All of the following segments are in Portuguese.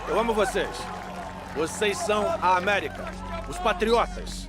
Eu amo vocês. Vocês são a América, os patriotas.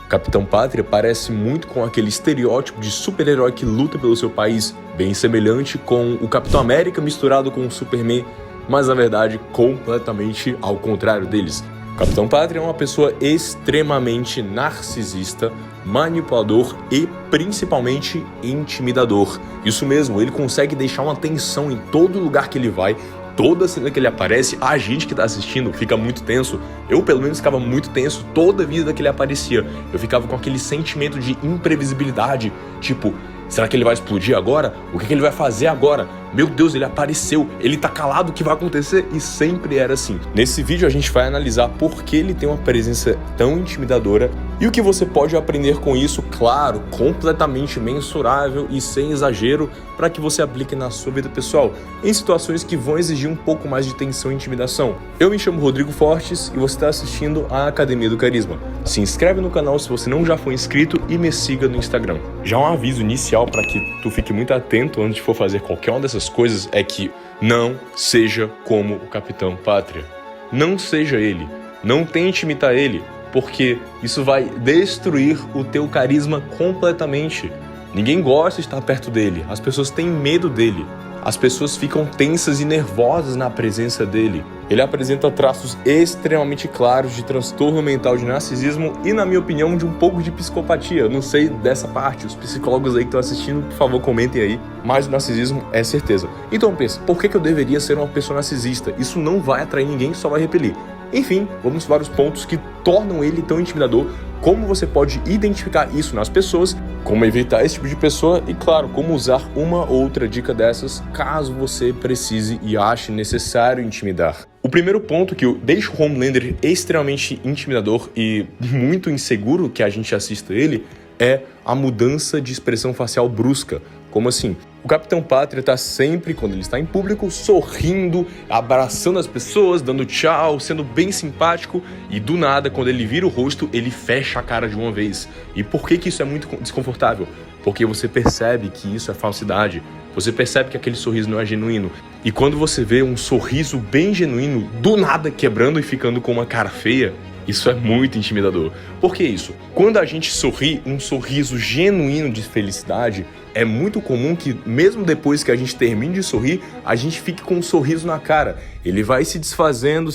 Capitão Pátria parece muito com aquele estereótipo de super-herói que luta pelo seu país, bem semelhante com o Capitão América misturado com o Superman, mas na verdade completamente ao contrário deles. O Capitão Pátria é uma pessoa extremamente narcisista, manipulador e principalmente intimidador. Isso mesmo, ele consegue deixar uma tensão em todo lugar que ele vai. Toda cena que ele aparece, a gente que tá assistindo fica muito tenso. Eu, pelo menos, ficava muito tenso toda vida que ele aparecia. Eu ficava com aquele sentimento de imprevisibilidade. Tipo, será que ele vai explodir agora? O que ele vai fazer agora? Meu Deus, ele apareceu. Ele tá calado, o que vai acontecer? E sempre era assim. Nesse vídeo a gente vai analisar por que ele tem uma presença tão intimidadora e o que você pode aprender com isso, claro, completamente mensurável e sem exagero, para que você aplique na sua vida pessoal, em situações que vão exigir um pouco mais de tensão e intimidação. Eu me chamo Rodrigo Fortes e você está assistindo a Academia do Carisma. Se inscreve no canal se você não já for inscrito e me siga no Instagram. Já um aviso inicial para que tu fique muito atento antes de for fazer qualquer uma dessas coisas é que não seja como o Capitão Pátria. Não seja ele. Não tente imitar ele, porque isso vai destruir o teu carisma completamente. Ninguém gosta de estar perto dele, as pessoas têm medo dele, as pessoas ficam tensas e nervosas na presença dele. Ele apresenta traços extremamente claros de transtorno mental de narcisismo e, na minha opinião, de um pouco de psicopatia. Eu não sei dessa parte, os psicólogos aí que estão assistindo, por favor, comentem aí, mas o narcisismo é certeza. Então pensa, por que eu deveria ser uma pessoa narcisista? Isso não vai atrair ninguém, só vai repelir. Enfim, vamos para os pontos que tornam ele tão intimidador, como você pode identificar isso nas pessoas, como evitar esse tipo de pessoa e, claro, como usar uma ou outra dica dessas caso você precise e ache necessário intimidar. O primeiro ponto que deixa o Homelander extremamente intimidador e muito inseguro que a gente assista ele é a mudança de expressão facial brusca. Como assim? O Capitão Pátria tá sempre, quando ele está em público, sorrindo, abraçando as pessoas, dando tchau, sendo bem simpático, e do nada, quando ele vira o rosto, ele fecha a cara de uma vez. E por que isso é muito desconfortável? Porque você percebe que isso é falsidade, você percebe que aquele sorriso não é genuíno. E quando você vê um sorriso bem genuíno, do nada quebrando e ficando com uma cara feia, isso é muito intimidador. Por que isso? Quando a gente sorri, um sorriso genuíno de felicidade, é muito comum que, mesmo depois que a gente termine de sorrir, a gente fique com um sorriso na cara. Ele vai se desfazendo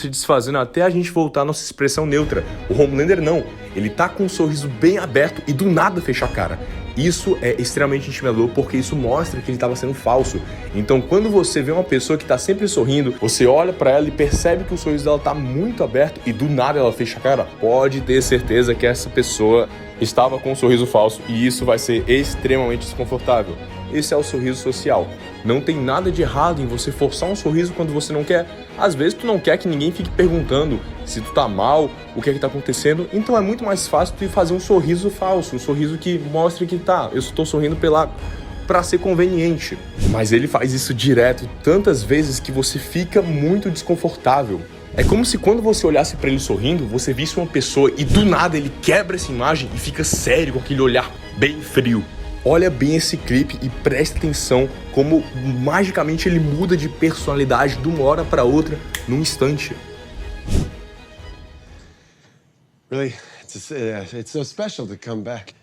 até a gente voltar à nossa expressão neutra. O Homelander não. Ele tá com um sorriso bem aberto e do nada fecha a cara. Isso é extremamente intimidador porque isso mostra que ele estava sendo falso. Então, quando você vê uma pessoa que está sempre sorrindo, você olha para ela e percebe que o sorriso dela está muito aberto e do nada ela fecha a cara, pode ter certeza que essa pessoa estava com um sorriso falso e isso vai ser extremamente desconfortável. Esse é o sorriso social. Não tem nada de errado em você forçar um sorriso quando você não quer. Às vezes tu não quer que ninguém fique perguntando se tu tá mal, o que é que tá acontecendo. Então é muito mais fácil tu fazer um sorriso falso, um sorriso que mostre que eu estou sorrindo pra ser conveniente. Mas ele faz isso direto tantas vezes que você fica muito desconfortável. É como se quando você olhasse pra ele sorrindo, você visse uma pessoa e do nada ele quebra essa imagem e fica sério com aquele olhar bem frio. Olha bem esse clipe e presta atenção como magicamente ele muda de personalidade de uma hora para outra num instante. Really, it's so special to come back.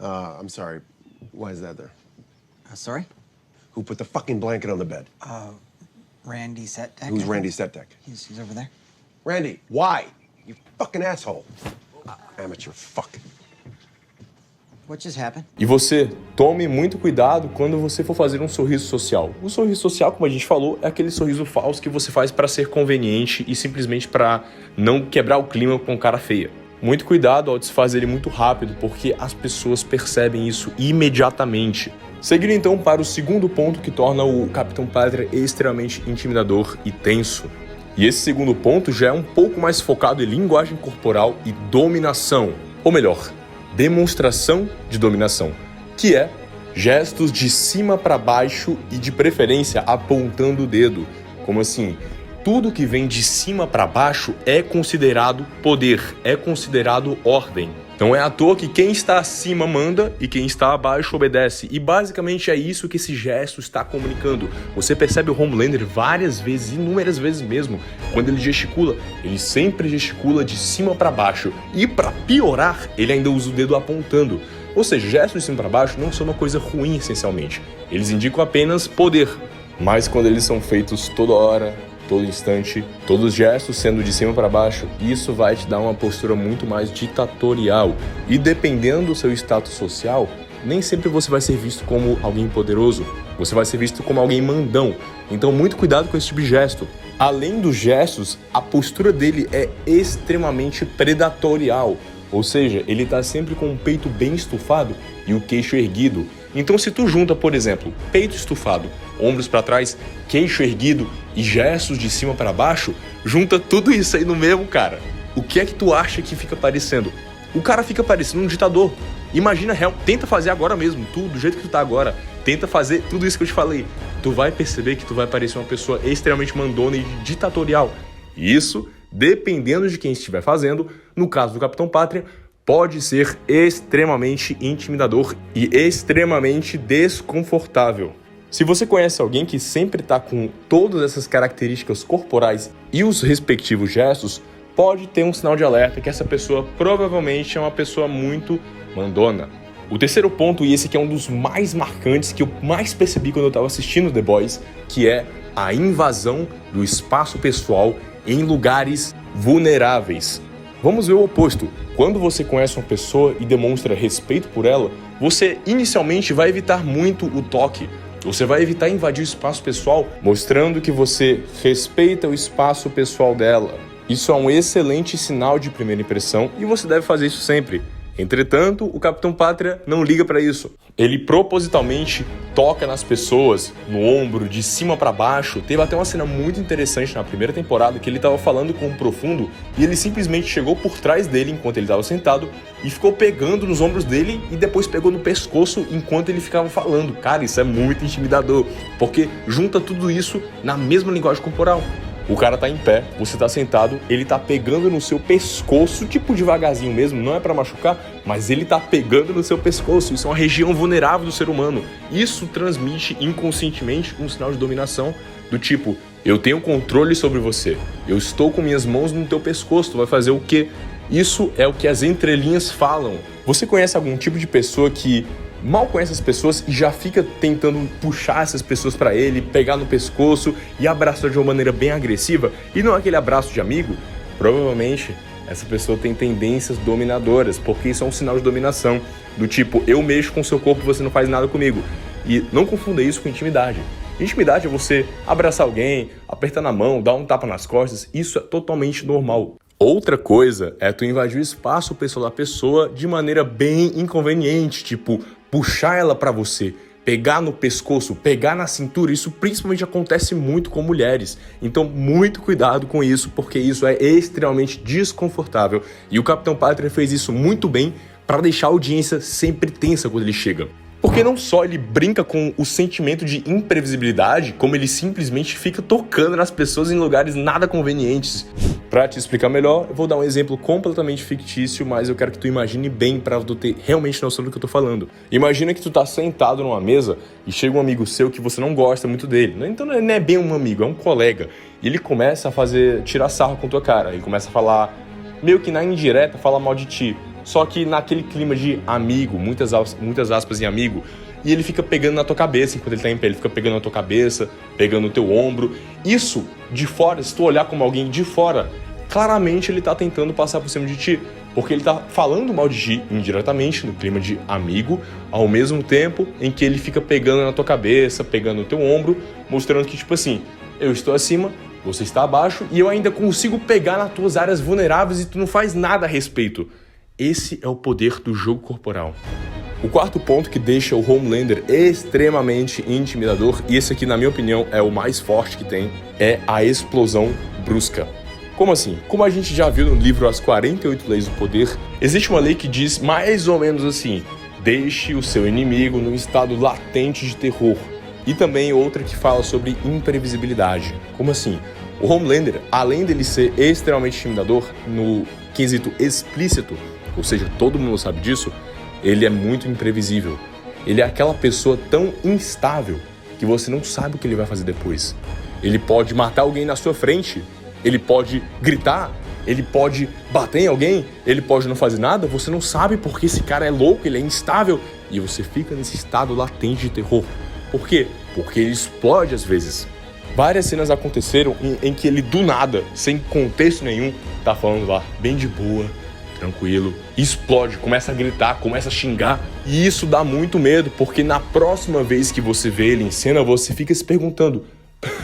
I'm sorry. Why is that there? Sorry? Who put the fucking blanket on the bed? Randy Setdeck. Who's Randy Setdeck? He's over there. Randy, why? You fucking asshole. Amateur fuck. What just happened? E você, tome muito cuidado quando você for fazer um sorriso social. O sorriso social, como a gente falou, é aquele sorriso falso que você faz para ser conveniente e simplesmente para não quebrar o clima com cara feia. Muito cuidado ao desfazer ele muito rápido, porque as pessoas percebem isso imediatamente. Seguindo então para o segundo ponto que torna o Capitão Pátria extremamente intimidador e tenso. E esse segundo ponto já é um pouco mais focado em linguagem corporal e dominação. Ou melhor, demonstração de dominação, que é gestos de cima para baixo e de preferência apontando o dedo. Como assim? Tudo que vem de cima para baixo é considerado poder, é considerado ordem. Não é à toa que quem está acima manda e quem está abaixo obedece. E basicamente é isso que esse gesto está comunicando. Você percebe o Homelander várias vezes, inúmeras vezes mesmo. Quando ele gesticula, ele sempre gesticula de cima para baixo. E para piorar, ele ainda usa o dedo apontando. Ou seja, gestos de cima para baixo não são uma coisa ruim essencialmente. Eles indicam apenas poder. Mas quando eles são feitos toda hora, todo instante, todos os gestos sendo de cima para baixo, isso vai te dar uma postura muito mais ditatorial. E dependendo do seu status social, nem sempre você vai ser visto como alguém poderoso, você vai ser visto como alguém mandão. Então muito cuidado com esse tipo de gesto. Além dos gestos, a postura dele é extremamente predatorial. Ou seja, ele tá sempre com o peito bem estufado e o queixo erguido. Então se tu junta, por exemplo, peito estufado, ombros para trás, queixo erguido e gestos de cima para baixo, junta tudo isso aí no mesmo cara. O que é que tu acha que fica parecendo? O cara fica parecendo um ditador. Imagina, tenta fazer agora mesmo, tu, do jeito que tu tá agora, tenta fazer tudo isso que eu te falei. Tu vai perceber que tu vai parecer uma pessoa extremamente mandona e ditatorial. Isso, dependendo de quem estiver fazendo, no caso do Capitão Pátria, pode ser extremamente intimidador e extremamente desconfortável. Se você conhece alguém que sempre está com todas essas características corporais e os respectivos gestos, pode ter um sinal de alerta que essa pessoa provavelmente é uma pessoa muito mandona. O terceiro ponto, e esse aqui é um dos mais marcantes que eu mais percebi quando eu estava assistindo The Boys, que é a invasão do espaço pessoal em lugares vulneráveis. Vamos ver o oposto. Quando você conhece uma pessoa e demonstra respeito por ela, você inicialmente vai evitar muito o toque. Você vai evitar invadir o espaço pessoal, mostrando que você respeita o espaço pessoal dela. Isso é um excelente sinal de primeira impressão e você deve fazer isso sempre. Entretanto, o Capitão Pátria não liga para isso. Ele propositalmente toca nas pessoas, no ombro, de cima para baixo. Teve até uma cena muito interessante na primeira temporada que ele estava falando com o Profundo e ele simplesmente chegou por trás dele enquanto ele estava sentado e ficou pegando nos ombros dele e depois pegou no pescoço enquanto ele ficava falando. Cara, isso é muito intimidador, porque junta tudo isso na mesma linguagem corporal. O cara tá em pé, você tá sentado, ele tá pegando no seu pescoço, tipo devagarzinho mesmo, não é pra machucar, mas ele tá pegando no seu pescoço. Isso é uma região vulnerável do ser humano. Isso transmite inconscientemente um sinal de dominação do tipo, eu tenho controle sobre você, eu estou com minhas mãos no teu pescoço, tu vai fazer o quê? Isso é o que as entrelinhas falam. Você conhece algum tipo de pessoa que mal conhece as pessoas e já fica tentando puxar essas pessoas pra ele, pegar no pescoço e abraçar de uma maneira bem agressiva, e não aquele abraço de amigo? Provavelmente essa pessoa tem tendências dominadoras, porque isso é um sinal de dominação, do tipo, eu mexo com o seu corpo, você não faz nada comigo. E não confunda isso com intimidade. Intimidade é você abraçar alguém, apertar na mão, dar um tapa nas costas, isso é totalmente normal. Outra coisa é tu invadir o espaço pessoal da pessoa de maneira bem inconveniente, tipo, puxar ela pra você, pegar no pescoço, pegar na cintura. Isso principalmente acontece muito com mulheres. Então, muito cuidado com isso, porque isso é extremamente desconfortável. E o Capitão Pátria fez isso muito bem para deixar a audiência sempre tensa quando ele chega. Porque não só ele brinca com o sentimento de imprevisibilidade, como ele simplesmente fica tocando nas pessoas em lugares nada convenientes. Pra te explicar melhor, eu vou dar um exemplo completamente fictício, mas eu quero que tu imagine bem pra tu ter realmente noção do que eu tô falando. Imagina que tu tá sentado numa mesa e chega um amigo seu que você não gosta muito dele. Então não é bem um amigo, é um colega. E ele começa a tirar sarro com tua cara. Ele começa a falar, meio que na indireta, fala mal de ti. Só que naquele clima de amigo, muitas aspas em amigo, e ele fica pegando na tua cabeça enquanto ele tá em pé, ele fica pegando na tua cabeça, pegando no teu ombro. Isso, de fora, se tu olhar como alguém de fora, claramente ele tá tentando passar por cima de ti, porque ele tá falando mal de ti indiretamente, no clima de amigo, ao mesmo tempo em que ele fica pegando na tua cabeça, pegando no teu ombro, mostrando que, tipo assim, eu estou acima, você está abaixo, e eu ainda consigo pegar nas tuas áreas vulneráveis e tu não faz nada a respeito. Esse é o poder do jogo corporal. O quarto ponto que deixa o Homelander extremamente intimidador, e esse aqui, na minha opinião, é o mais forte que tem, é a explosão brusca. Como assim? Como a gente já viu no livro As 48 Leis do Poder, existe uma lei que diz mais ou menos assim, deixe o seu inimigo num estado latente de terror. E também outra que fala sobre imprevisibilidade. Como assim? O Homelander, além dele ser extremamente intimidador no quesito explícito, ou seja, todo mundo sabe disso, ele é muito imprevisível. Ele é aquela pessoa tão instável que você não sabe o que ele vai fazer depois. Ele pode matar alguém na sua frente, ele pode gritar, ele pode bater em alguém, ele pode não fazer nada, você não sabe porque esse cara é louco, ele é instável, e você fica nesse estado latente de terror. Por quê? Porque ele explode às vezes. Várias cenas aconteceram em que ele do nada, sem contexto nenhum, tá falando lá bem de boa, tranquilo, explode, começa a gritar, começa a xingar, e isso dá muito medo, porque na próxima vez que você vê ele em cena, você fica se perguntando,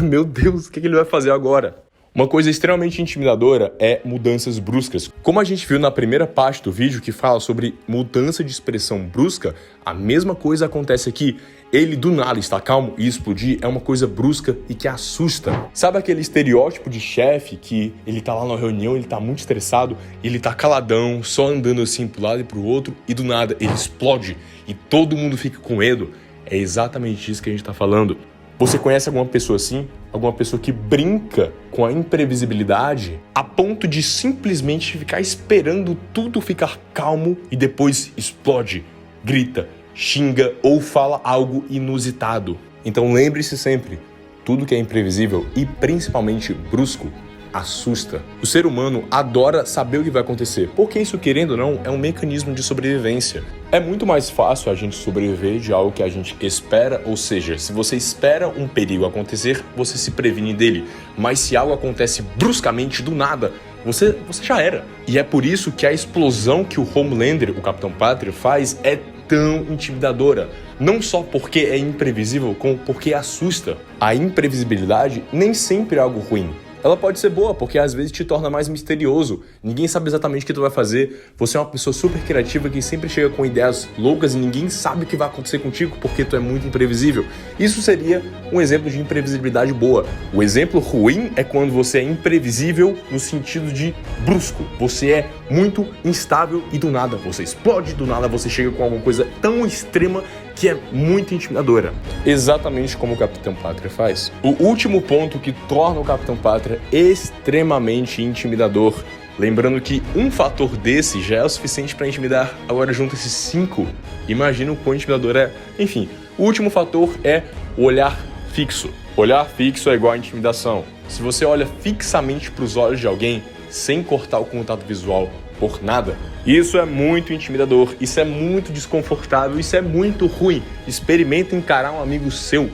meu Deus, o que ele vai fazer agora? Uma coisa extremamente intimidadora é mudanças bruscas. Como a gente viu na primeira parte do vídeo que fala sobre mudança de expressão brusca, a mesma coisa acontece aqui. Ele do nada está calmo e explodir é uma coisa brusca e que assusta. Sabe aquele estereótipo de chefe que ele tá lá na reunião, ele tá muito estressado, ele tá caladão, só andando assim pro lado e pro outro e do nada ele explode e todo mundo fica com medo? É exatamente isso que a gente tá falando. Você conhece alguma pessoa assim? Alguma pessoa que brinca com a imprevisibilidade a ponto de simplesmente ficar esperando tudo ficar calmo e depois explode, grita, xinga ou fala algo inusitado? Então lembre-se sempre, tudo que é imprevisível e principalmente brusco assusta. O ser humano adora saber o que vai acontecer, porque isso, querendo ou não, é um mecanismo de sobrevivência. É muito mais fácil a gente sobreviver de algo que a gente espera, ou seja, se você espera um perigo acontecer, você se previne dele. Mas se algo acontece bruscamente, do nada, você já era. E é por isso que a explosão que o Homelander, o Capitão Pátria, faz é tão intimidadora. Não só porque é imprevisível, como porque assusta. A imprevisibilidade nem sempre é algo ruim. Ela pode ser boa, porque às vezes te torna mais misterioso. Ninguém sabe exatamente o que tu vai fazer. Você é uma pessoa super criativa que sempre chega com ideias loucas e ninguém sabe o que vai acontecer contigo porque tu é muito imprevisível. Isso seria um exemplo de imprevisibilidade boa. O exemplo ruim é quando você é imprevisível no sentido de brusco. Você é muito instável e do nada você explode, do nada você chega com alguma coisa tão extrema que é muito intimidadora. Exatamente como o Capitão Pátria faz. O último ponto que torna o Capitão Pátria extremamente intimidador. Lembrando que um fator desse já é o suficiente para intimidar, agora junta esses 5, imagina o quão intimidador é. Enfim, o último fator é o olhar fixo. Olhar fixo é igual a intimidação. Se você olha fixamente para os olhos de alguém, sem cortar o contato visual por nada, isso é muito intimidador, isso é muito desconfortável, isso é muito ruim. Experimenta encarar um amigo seu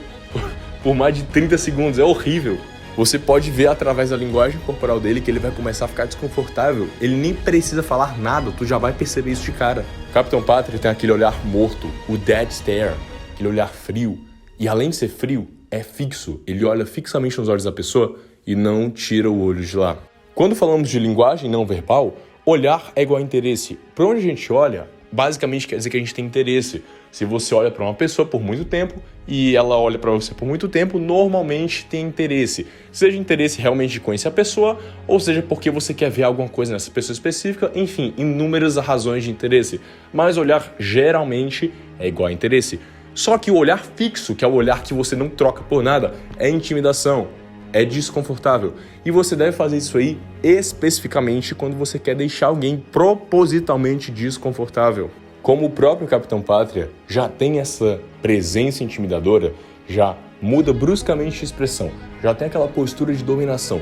por mais de 30 segundos, é horrível. Você pode ver através da linguagem corporal dele que ele vai começar a ficar desconfortável. Ele nem precisa falar nada, tu já vai perceber isso de cara. Capitão Pátria tem aquele olhar morto, o dead stare, aquele olhar frio. E além de ser frio, é fixo. Ele olha fixamente nos olhos da pessoa e não tira o olho de lá. Quando falamos de linguagem não verbal, olhar é igual a interesse. Para onde a gente olha, basicamente quer dizer que a gente tem interesse. Se você olha para uma pessoa por muito tempo e ela olha para você por muito tempo, normalmente tem interesse. Seja interesse realmente de conhecer a pessoa, ou seja porque você quer ver alguma coisa nessa pessoa específica, enfim, inúmeras razões de interesse. Mas olhar geralmente é igual a interesse. Só que o olhar fixo, que é o olhar que você não troca por nada, é intimidação. É desconfortável. E você deve fazer isso aí especificamente quando você quer deixar alguém propositalmente desconfortável. Como o próprio Capitão Pátria já tem essa presença intimidadora, já muda bruscamente de expressão, já tem aquela postura de dominação,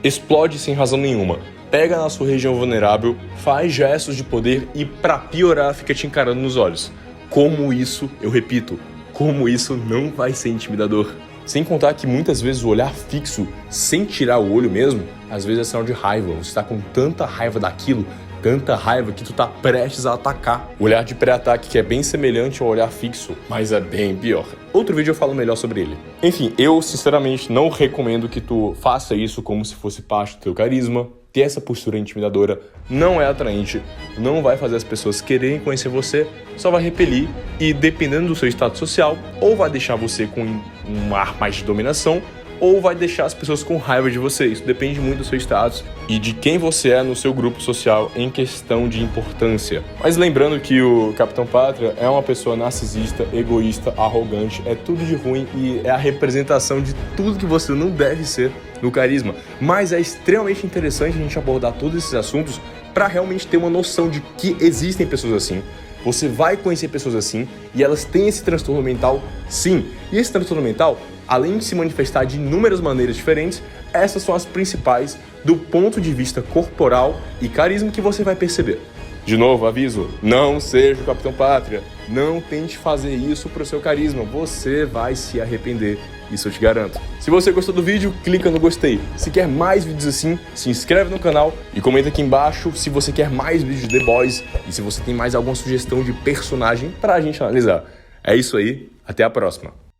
explode sem razão nenhuma, pega na sua região vulnerável, faz gestos de poder e, pra piorar, fica te encarando nos olhos. Como isso, eu repito, como isso não vai ser intimidador? Sem contar que muitas vezes o olhar fixo, sem tirar o olho mesmo, às vezes é sinal de raiva. Você está com tanta raiva daquilo, tanta raiva que tu tá prestes a atacar. O olhar de pré-ataque que é bem semelhante ao olhar fixo, mas é bem pior. Outro vídeo eu falo melhor sobre ele. Enfim, eu sinceramente não recomendo que tu faça isso como se fosse parte do teu carisma. Ter essa postura intimidadora não é atraente, não vai fazer as pessoas quererem conhecer você, só vai repelir e, dependendo do seu status social, ou vai deixar você com um ar mais de dominação, ou vai deixar as pessoas com raiva de você. Isso depende muito do seu status e de quem você é no seu grupo social em questão de importância. Mas lembrando que o Capitão Pátria é uma pessoa narcisista, egoísta, arrogante, é tudo de ruim e é a representação de tudo que você não deve ser no carisma. Mas é extremamente interessante a gente abordar todos esses assuntos para realmente ter uma noção de que existem pessoas assim. Você vai conhecer pessoas assim e elas têm esse transtorno mental, sim. E esse transtorno mental, além de se manifestar de inúmeras maneiras diferentes, essas são as principais do ponto de vista corporal e carisma que você vai perceber. De novo, aviso, não seja o Capitão Pátria. Não tente fazer isso pro seu carisma. Você vai se arrepender. Isso eu te garanto. Se você gostou do vídeo, clica no gostei. Se quer mais vídeos assim, se inscreve no canal e comenta aqui embaixo se você quer mais vídeos de The Boys e se você tem mais alguma sugestão de personagem pra gente analisar. É isso aí, até a próxima.